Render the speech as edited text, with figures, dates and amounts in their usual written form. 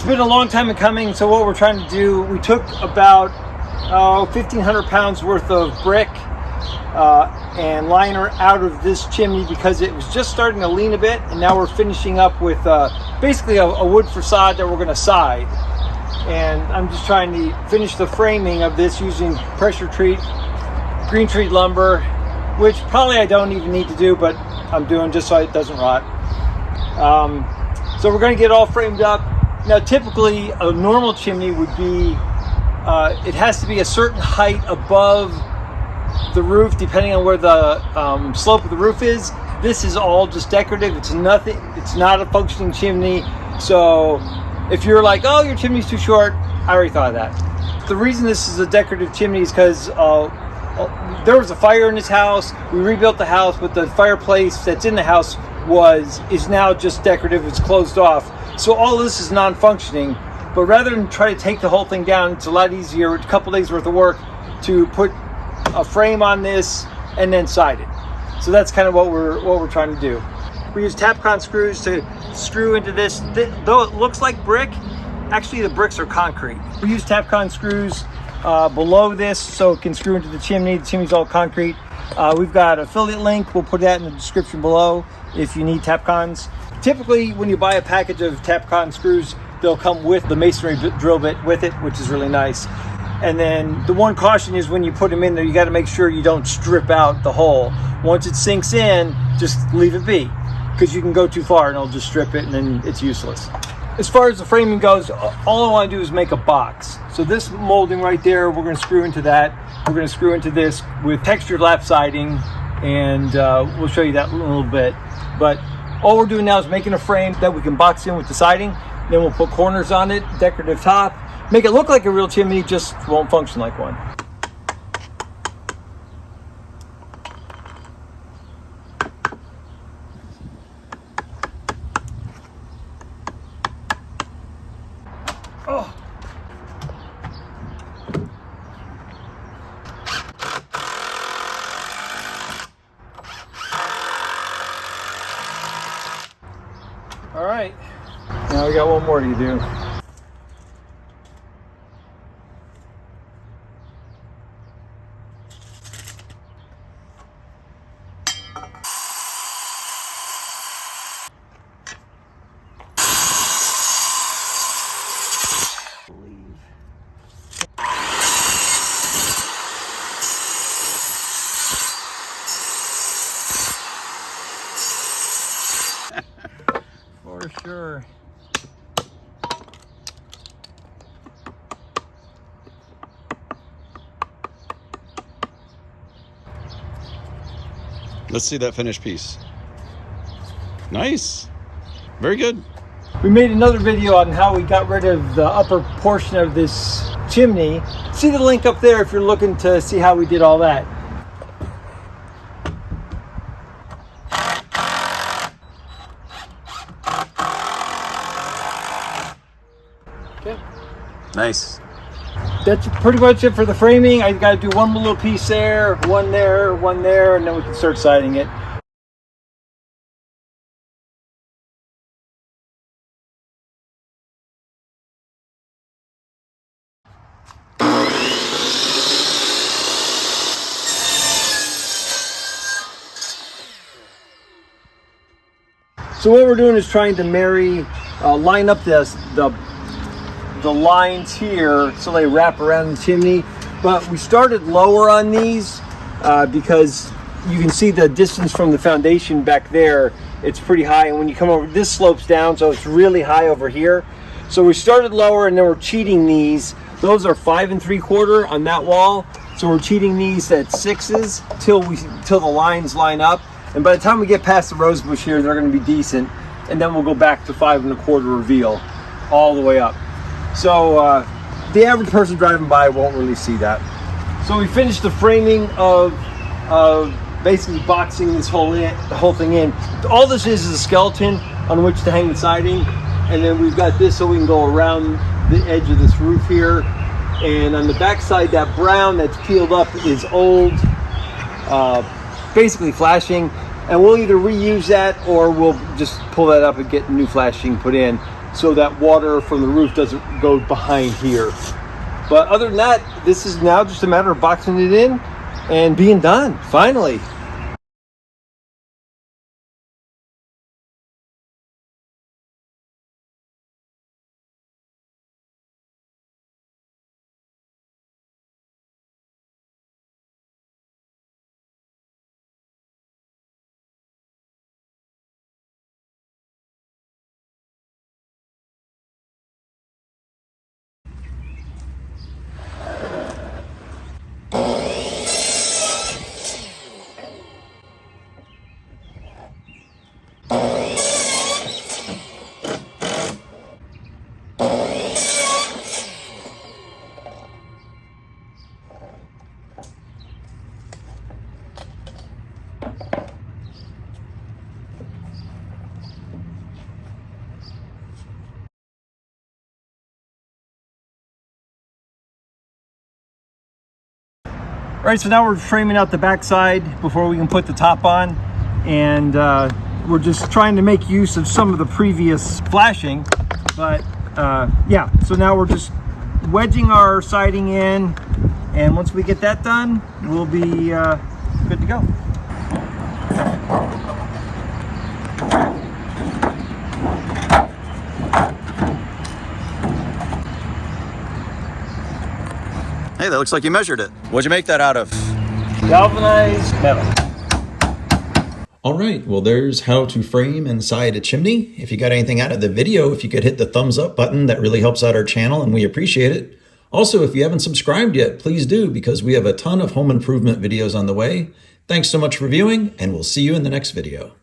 been a long time in coming. So what we're trying to do, we took about 1,500 pounds worth of brick and liner out of this chimney because it was just starting to lean a bit, and now we're finishing up with basically a wood facade that we're going to side. And I'm just trying to finish the framing of this using pressure treat, green treat lumber, which probably I don't even need to do, but I'm doing just so it doesn't rot. So we're going to get all framed up. Now typically a normal chimney would be, it has to be a certain height above the roof depending on where the slope of the roof is. This is all just decorative. It's nothing, it's not a functioning chimney. So if you're like, oh, your chimney's too short, I already thought of that. The reason this is a decorative chimney is because there was a fire in this house. We rebuilt the house, but the fireplace that's in the house is now just decorative. It's closed off. So all this is non-functioning. But rather than try to take the whole thing down, it's a lot easier, a couple days worth of work, to put a frame on this and then side it. So that's kind of what we're trying to do. We use Tapcon screws to screw into this. Though it looks like brick, actually the bricks are concrete. We use Tapcon screws below this so it can screw into the chimney. The chimney's all concrete. We've got an affiliate link. We'll put that in the description below if you need Tapcons. Typically, when you buy a package of Tapcon screws, they'll come with the masonry drill bit with it, which is really nice. And then the one caution is when you put them in there, you got to make sure you don't strip out the hole. Once it sinks in, just leave it be, because you can go too far and it'll just strip it and then it's useless. As far as the framing goes, all I want to do is make a box. So this molding right there, we're going to screw into that. We're going to screw into this with textured lap siding, and we'll show you that in a little bit. But all we're doing now is making a frame that we can box in with the siding. Then we'll put corners on it, decorative top, make it look like a real chimney, just won't function like one. Oh. All right, now we got one more to do. For sure. Let's see that finished piece. Nice. Very good. We made another video on how we got rid of the upper portion of this chimney. See the link up there if you're looking to see how we did all that. Okay. Nice. That's pretty much it for the framing. I got to do one little piece there, one there, and then we can start siding it. So what we're doing is trying to line up the lines here so they wrap around the chimney. But we started lower on these because you can see the distance from the foundation back there. It's pretty high, and when you come over, this slopes down, so it's really high over here. So we started lower, and then we're cheating these. Those are 5 3/4 on that wall. So we're cheating these at 6s till the lines line up. And by the time we get past the rose bush here, they're going to be decent. And then we'll go back to 5 1/4 reveal all the way up. So the average person driving by won't really see that. So we finished the framing of basically boxing the whole thing in. All this is a skeleton on which to hang the siding. And then we've got this so we can go around the edge of this roof here. And on the back side, that brown that's peeled up is old, basically flashing. And we'll either reuse that or we'll just pull that up and get new flashing put in. so that water from the roof doesn't go behind here. But other than that, this is now just a matter of boxing it in and being done, finally. All right, so now we're framing out the backside before we can put the top on, and we're just trying to make use of some of the previous flashing. But yeah, so now we're just wedging our siding in, and once we get that done, we'll be good to go. Hey, that looks like you measured it. What'd you make that out of? Galvanized metal. All right, well, there's how to frame and side a chimney. If you got anything out of the video, if you could hit the thumbs up button, that really helps out our channel and we appreciate it. Also, if you haven't subscribed yet, please do, because we have a ton of home improvement videos on the way. Thanks so much for viewing, and we'll see you in the next video.